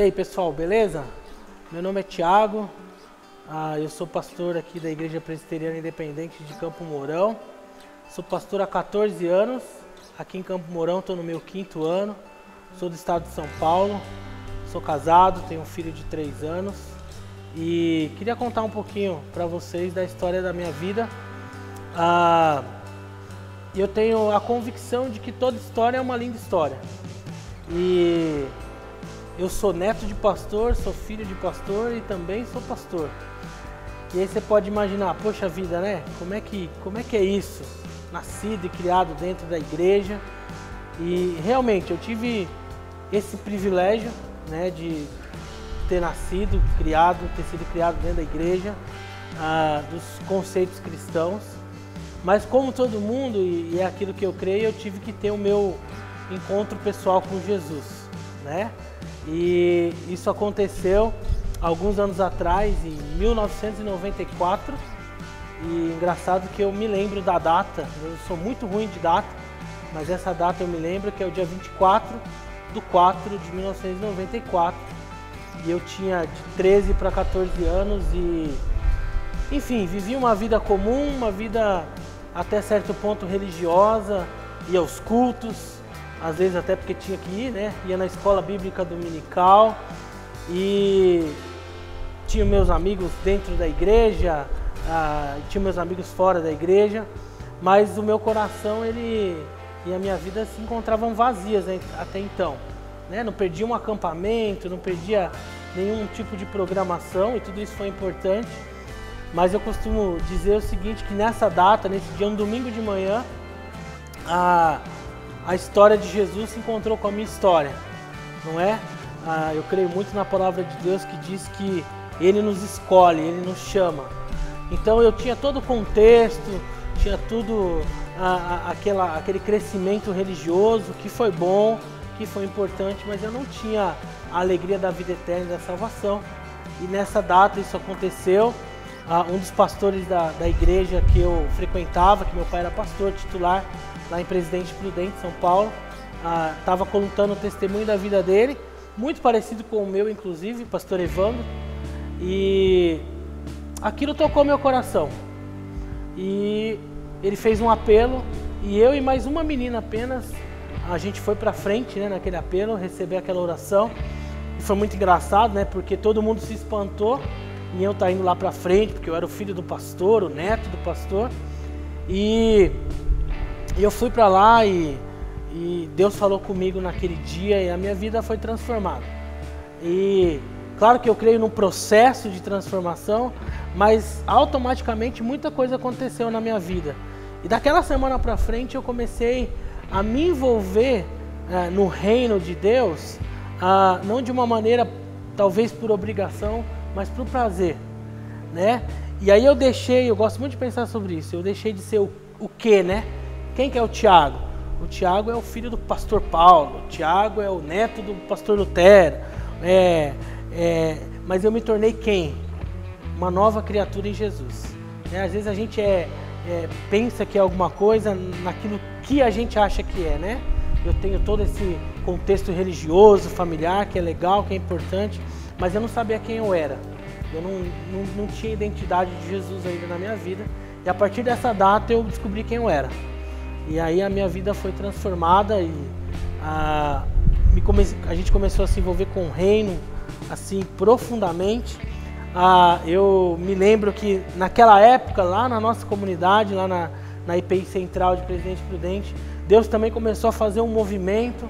aí pessoal, beleza? Meu nome é Thiago, eu sou pastor aqui da Igreja Presbiteriana Independente de Campo Mourão. Sou pastor há 14 anos, aqui em Campo Mourão, estou no meu 5º ano. Sou do estado de São Paulo, sou casado, tenho um filho de 3 anos. E queria contar um pouquinho para vocês da história da minha vida. Eu tenho a convicção de que toda história é uma linda história. E eu sou neto de pastor, sou filho de pastor e também sou pastor. E aí você pode imaginar, poxa vida, né? Como é que é isso? Nascido e criado dentro da igreja. E realmente eu tive esse privilégio, né, de ter nascido, ter sido criado dentro da igreja, dos conceitos cristãos. Mas como todo mundo, e é aquilo que eu creio, eu tive que ter o meu encontro pessoal com Jesus, né? E isso aconteceu alguns anos atrás, em 1994. E engraçado que eu me lembro da data, eu sou muito ruim de data, mas essa data eu me lembro, que é o dia 24/4 de 1994. E eu tinha de 13 para 14 anos e, enfim, vivi uma vida comum, uma vida até certo ponto religiosa, ia aos cultos, às vezes até porque tinha que ir, né? Ia na escola bíblica dominical e tinha meus amigos dentro da igreja, tinha meus amigos fora da igreja, mas o meu coração e a minha vida se encontravam vazias até então, né? Não perdia um acampamento, não perdia nenhum tipo de programação, e tudo isso foi importante. Mas eu costumo dizer o seguinte, que nessa data, nesse dia, um domingo de manhã, a história de Jesus se encontrou com a minha história, não é? Eu creio muito na palavra de Deus, que diz que Ele nos escolhe, Ele nos chama. Então eu tinha todo o contexto, tinha tudo, aquele crescimento religioso, que foi bom, que foi importante, mas eu não tinha a alegria da vida eterna e da salvação. E nessa data isso aconteceu. Um dos pastores da igreja que eu frequentava, que meu pai era pastor titular lá em Presidente Prudente, São Paulo, estava contando o testemunho da vida dele, muito parecido com o meu, inclusive, pastor Evandro, e aquilo tocou meu coração. E ele fez um apelo, e eu e mais uma menina apenas, a gente foi para frente, né, naquele apelo, receber aquela oração. E foi muito engraçado, né, porque todo mundo se espantou e eu indo lá para frente, porque eu era o filho do pastor, o neto do pastor. E eu fui para lá e Deus falou comigo naquele dia e a minha vida foi transformada. E claro que eu creio num processo de transformação, mas automaticamente muita coisa aconteceu na minha vida. E daquela semana para frente eu comecei a me envolver no reino de Deus, não de uma maneira talvez por obrigação, mas por prazer, né? E aí eu gosto muito de pensar sobre isso, eu deixei de ser o quê, né? Quem que é o Thiago? O Thiago é o filho do pastor Paulo, o Thiago é o neto do pastor Lutero, mas eu me tornei quem? Uma nova criatura em Jesus. Às vezes a gente pensa que é alguma coisa naquilo que a gente acha que é, né? Eu tenho todo esse contexto religioso, familiar, que é legal, que é importante, mas eu não sabia quem eu era. Eu não tinha identidade de Jesus ainda na minha vida. E a partir dessa data eu descobri quem eu era. E aí a minha vida foi transformada e a gente começou a se envolver com o reino assim profundamente. Eu me lembro que naquela época, lá na nossa comunidade, lá na IPI Central de Presidente Prudente, Deus também começou a fazer um movimento.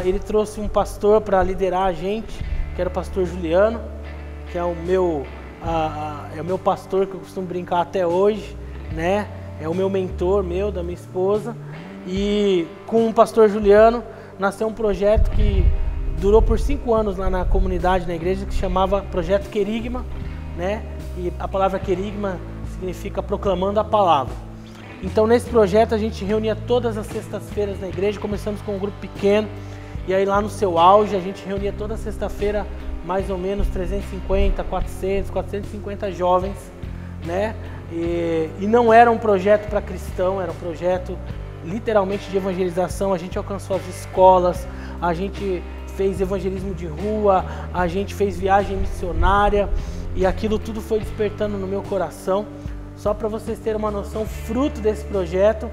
Ele trouxe um pastor para liderar a gente, que era o pastor Juliano, que é o meu pastor, que eu costumo brincar até hoje, né? É o meu mentor, da minha esposa. E com o pastor Juliano nasceu um projeto que durou por 5 anos lá na comunidade, na igreja, que se chamava Projeto Querigma, né? E a palavra Querigma significa proclamando a palavra. Então nesse projeto a gente reunia todas as sextas-feiras na igreja, começamos com um grupo pequeno, e aí lá no seu auge a gente reunia toda sexta-feira mais ou menos 350, 400, 450 jovens, né? E não era um projeto para cristão, era um projeto literalmente de evangelização. A gente alcançou as escolas, a gente fez evangelismo de rua, a gente fez viagem missionária e aquilo tudo foi despertando no meu coração. Só para vocês terem uma noção, fruto desse projeto,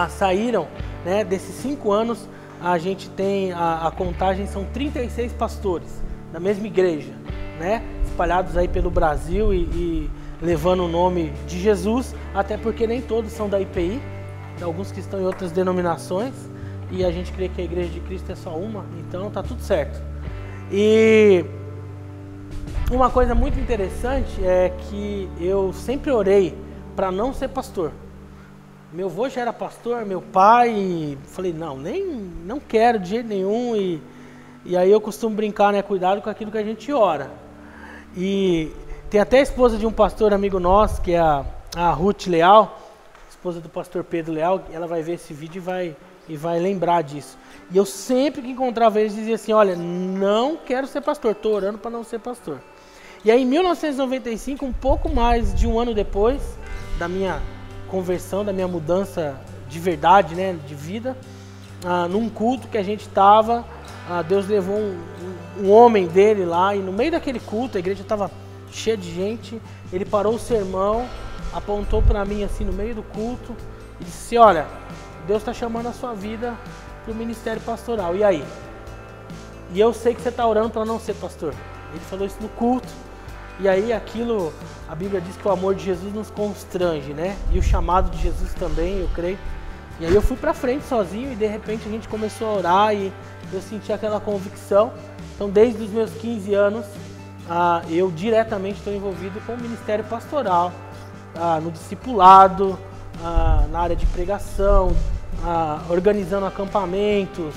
saíram, né, desses 5 anos, a gente tem a contagem, são 36 pastores da mesma igreja, né, espalhados aí pelo Brasil e levando o nome de Jesus, até porque nem todos são da IPI, tem alguns que estão em outras denominações, e a gente crê que a Igreja de Cristo é só uma, então tá tudo certo. E uma coisa muito interessante é que eu sempre orei para não ser pastor. Meu avô já era pastor, meu pai, falei, não quero de jeito nenhum, e aí eu costumo brincar, né, cuidado com aquilo que a gente ora. E tem até a esposa de um pastor amigo nosso, que é a Ruth Leal, esposa do pastor Pedro Leal, ela vai ver esse vídeo e vai lembrar disso. E eu sempre que encontrava eles dizia assim, olha, não quero ser pastor, estou orando para não ser pastor. E aí em 1995, um pouco mais de um ano depois da minha conversão, da minha mudança de verdade, né, de vida, num culto que a gente estava, Deus levou um homem dele lá, e no meio daquele culto, a igreja estava cheia de gente, ele parou o sermão, apontou para mim assim no meio do culto e disse, olha, Deus está chamando a sua vida para o ministério pastoral, e aí? E eu sei que você está orando para não ser pastor. Ele falou isso no culto. E aí aquilo, a Bíblia diz que o amor de Jesus nos constrange, né? E o chamado de Jesus também, eu creio. E aí eu fui pra frente sozinho e de repente a gente começou a orar e eu senti aquela convicção. Então desde os meus 15 anos, eu diretamente estou envolvido com o ministério pastoral, no discipulado, na área de pregação, organizando acampamentos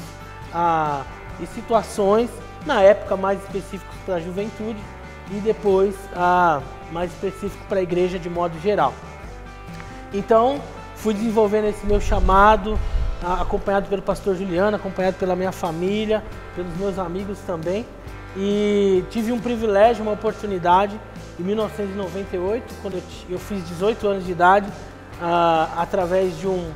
e situações, na época mais específicos para a juventude, e depois mais específico para a igreja de modo geral. Então, fui desenvolvendo esse meu chamado, acompanhado pelo pastor Juliano, acompanhado pela minha família, pelos meus amigos também, e tive um privilégio, uma oportunidade, em 1998, quando eu fiz 18 anos de idade, através de um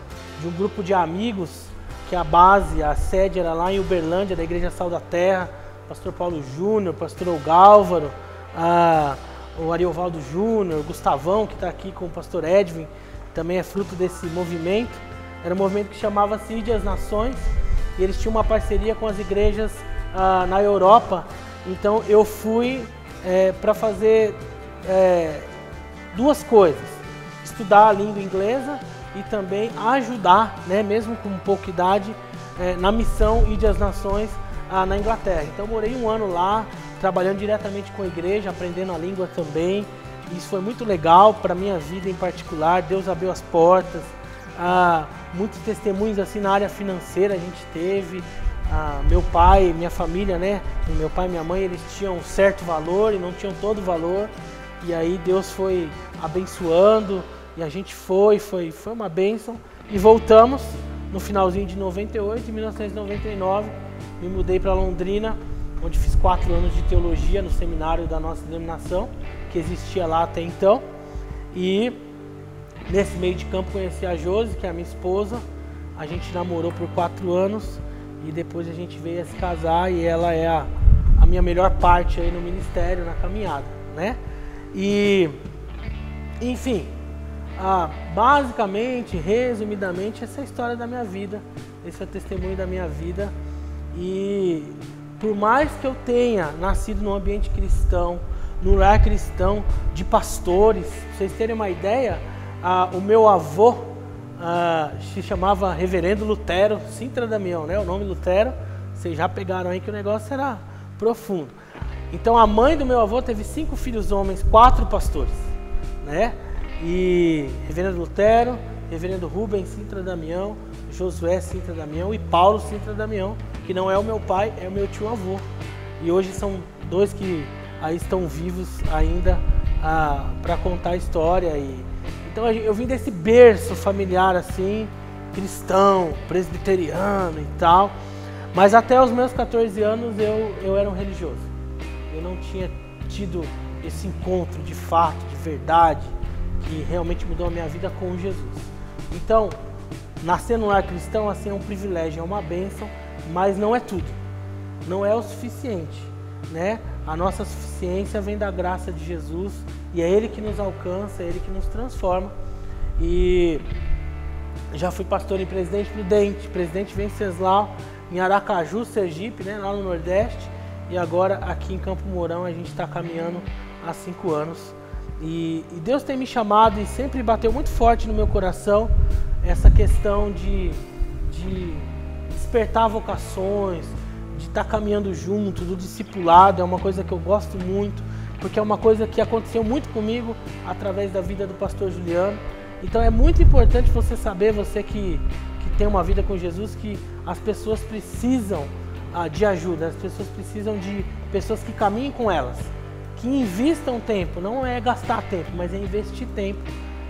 grupo de amigos, que a sede era lá em Uberlândia, da Igreja Sal da Terra, pastor Paulo Júnior, pastor Ogálvaro, o Ariovaldo Júnior, o Gustavão, que está aqui com o pastor Edwin, também é fruto desse movimento. Era um movimento que chamava-se Ide às Nações, e eles tinham uma parceria com as igrejas na Europa. Então eu fui para fazer duas coisas, estudar a língua inglesa e também ajudar, né, mesmo com pouca idade, na missão Ide às Nações na Inglaterra. Então eu morei um ano lá, trabalhando diretamente com a igreja, aprendendo a língua também. Isso foi muito legal para a minha vida em particular. Deus abriu as portas. Muitos testemunhos assim na área financeira a gente teve. Meu pai, minha família, né? Meu pai e minha mãe, eles tinham um certo valor e não tinham todo o valor. E aí Deus foi abençoando e a gente foi uma bênção. E voltamos no finalzinho de 98, em 1999, me mudei para Londrina, onde fiz 4 anos de teologia no seminário da nossa denominação, que existia lá até então. E nesse meio de campo conheci a Josi, que é a minha esposa. A gente namorou por 4 anos e depois a gente veio a se casar, e ela é a minha melhor parte aí no ministério, na caminhada, né? E, enfim, basicamente, resumidamente, essa é a história da minha vida, esse é o testemunho da minha vida. E por mais que eu tenha nascido num ambiente cristão, num lar cristão de pastores, pra vocês terem uma ideia, o meu avô se chamava Reverendo Lutero Sintra Damião, né? O nome Lutero, vocês já pegaram aí que o negócio era profundo. Então a mãe do meu avô teve 5 filhos homens, 4 pastores, né? E Reverendo Lutero, Reverendo Rubens Sintra Damião, Josué Sintra Damião e Paulo Sintra Damião, que não é o meu pai, é o meu tio-avô. E hoje são 2 que aí estão vivos ainda para contar a história. Então eu vim desse berço familiar assim, cristão, presbiteriano e tal, mas até os meus 14 anos eu era um religioso. Eu não tinha tido esse encontro de fato, de verdade, que realmente mudou a minha vida com Jesus. Então, nascer num lar cristão assim é um privilégio, é uma bênção, mas não é tudo. não é o suficiente, né? A nossa suficiência vem da graça de Jesus e é Ele que nos alcança, é Ele que nos transforma. E já fui pastor em Presidente Prudente, Presidente Venceslau, em Aracaju, Sergipe, né? Lá no Nordeste, e agora aqui em Campo Mourão a gente está caminhando há 5 anos. E Deus tem me chamado e sempre bateu muito forte no meu coração essa questão de despertar vocações, de estar caminhando junto, do discipulado. É uma coisa que eu gosto muito, porque é uma coisa que aconteceu muito comigo através da vida do pastor Juliano. Então é muito importante você saber, você que tem uma vida com Jesus, que as pessoas precisam de ajuda, as pessoas precisam de pessoas que caminhem com elas, que invistam tempo, não é gastar tempo, mas é investir tempo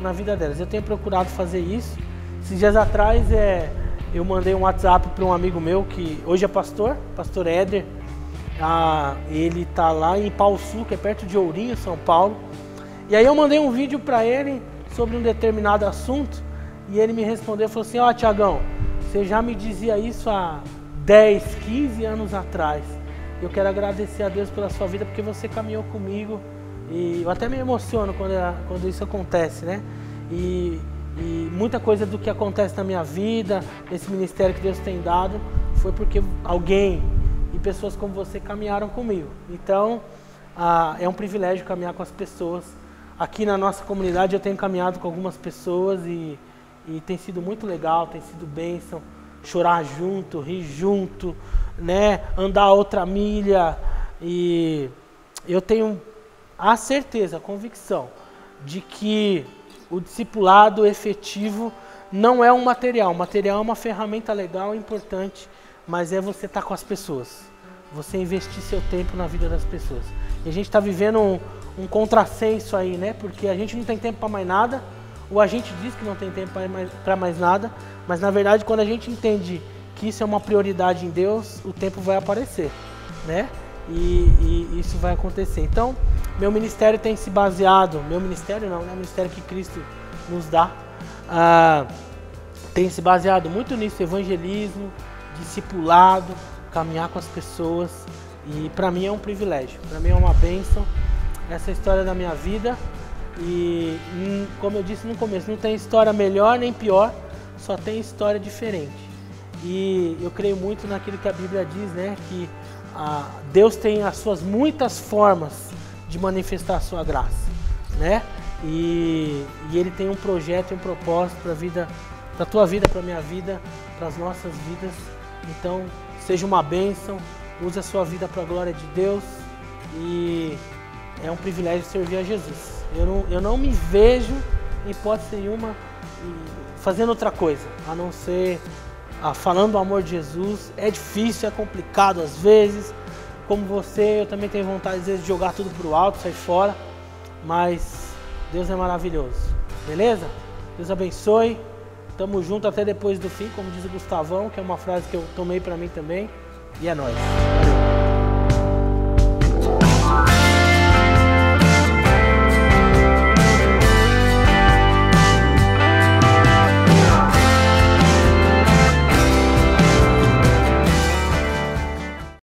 na vida delas. Eu tenho procurado fazer isso. Esses dias atrás eu mandei um WhatsApp para um amigo meu que hoje é pastor Éder. Ele está lá em Pau Sul, que é perto de Ourinho, São Paulo. E aí eu mandei um vídeo para ele sobre um determinado assunto e ele me respondeu, falou assim: Tiagão, você já me dizia isso há 10, 15 anos atrás. Eu quero agradecer a Deus pela sua vida, porque você caminhou comigo, e eu até me emociono quando isso acontece, né? E muita coisa do que acontece na minha vida, nesse ministério que Deus tem dado, foi porque alguém e pessoas como você caminharam comigo. Então, é um privilégio caminhar com as pessoas. Aqui na nossa comunidade eu tenho caminhado com algumas pessoas e tem sido muito legal, tem sido bênção. Chorar junto, rir junto, né? Andar outra milha. E eu tenho a certeza, a convicção de que o discipulado efetivo não é um material. O material é uma ferramenta legal, importante, mas é você estar com as pessoas. Você investir seu tempo na vida das pessoas. E a gente está vivendo um contrassenso aí, né? Porque a gente não tem tempo para mais nada, ou a gente diz que não tem tempo para mais nada, mas na verdade quando a gente entende que isso é uma prioridade em Deus, o tempo vai aparecer, né? E isso vai acontecer. Então, meu ministério tem se baseado, meu ministério não, né? O ministério que Cristo nos dá, tem se baseado muito nisso: evangelismo, discipulado, caminhar com as pessoas. E para mim é um privilégio, para mim é uma bênção essa história da minha vida. E como eu disse no começo, não tem história melhor nem pior, só tem história diferente. E eu creio muito naquilo que a Bíblia diz, né? Que Deus tem as suas muitas formas de manifestar a sua graça, né? E Ele tem um projeto e um propósito para a vida, para a tua vida, para a minha vida, para as nossas vidas. Então, seja uma bênção, use a sua vida para a glória de Deus, e é um privilégio servir a Jesus. Eu não me vejo, em hipótese nenhuma, fazendo outra coisa, a não ser falando do amor de Jesus. É difícil, é complicado às vezes. Como você, eu também tenho vontade às vezes de jogar tudo pro alto, sair fora. Mas Deus é maravilhoso, beleza? Deus abençoe. Tamo junto até depois do fim, como diz o Gustavão, que é uma frase que eu tomei para mim também. E é nóis. Valeu.